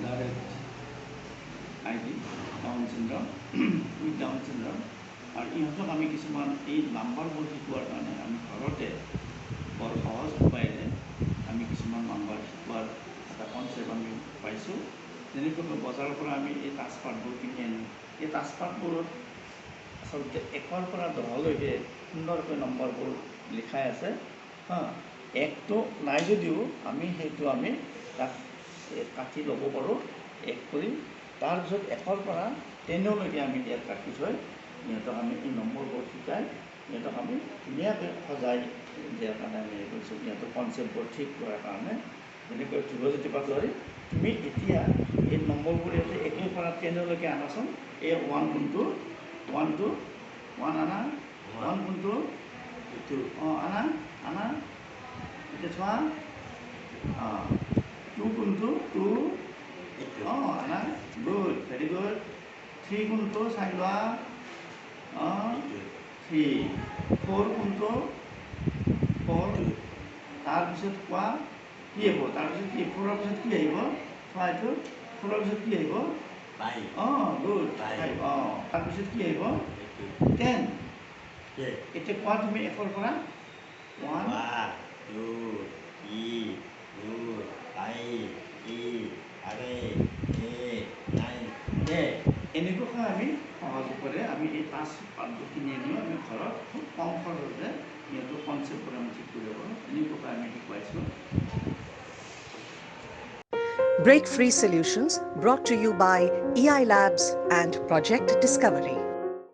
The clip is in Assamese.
moderate ID, Down syndrome, with Down syndrome. আৰু ইহঁতক আমি কিছুমান এই নাম্বাৰবোৰ শিকোৱাৰ কাৰণে আমি ঘৰতে বৰ সহজ উপায়েৰে আমি কিছুমান নাম্বাৰ শিকোৱাৰ এটা কনচেপ্ট আমি পাইছোঁ। যেনেকৈ বজাৰৰ পৰা আমি এই তাজপাতবোৰ কিনি আনো, এই তাজপাতবোৰত আচলতে 1ৰ পৰা 10লৈকে সুন্দৰকৈ নম্বৰবোৰ লিখাই আছে। একটো নাই যদিও আমি সেইটো আমি তাক কাটি ল'ব পাৰোঁ 1 কৰি। তাৰপিছত 1ৰ পৰা 10লৈকে আমি ইয়াত ৰাখি থৈ ইহঁতক আমি এই নম্বৰবোৰ শিকাই ইহঁতক আমি ধুনীয়াকৈ সজাই দিয়াৰ কাৰণে আমি হেৰি কৰিছোঁ। ইহঁতৰ কনচেপ্টবোৰ ঠিক কৰাৰ কাৰণে যেনেকৈ ধ্ৰুৱজ্যোতি পাটোৱাৰী, তুমি এতিয়া এই নম্বৰবোৰ ইয়াতে 1ৰ পৰা 10লৈকে আনাচোন। এই 1 কোনটো, 1 to 1 আনা, 1 কোনটো, 2 আনা আনা, এতিয়া চোৱা 2 কোনটো, 2 আনা, গুড, ভেৰি গুড। 3 কোনটো চাই লোৱা, 3, 4 কোনটো, 4, তাৰপিছত কোৱা কি হ'ব, তাৰপিছত কি 4ৰ পিছত কি আহিব, চোৱা এইটো 4ৰ পিছত কি আহিব, 5, গুড 5, তাৰপিছত কি আহিব 10। এতিয়া কোৱা তুমি 1ৰ পৰা 1, 2, 3, 4, 5, 6, 7, 8, 9, 10। এনেকুৱাকৈ আমি সহজ উপায়েৰে আমি এই তাজপাতবোৰ কিনি আনি আমি ঘৰত খুব কম খৰচতে ইহঁতৰ কনচেপ্টবোৰ আমি ঠিক কৰিব পাৰোঁ। এনেকুৱাকৈ আমি শিকাইছোঁ। Break Free Solutions, brought to you by eiLabs and Project Discovery.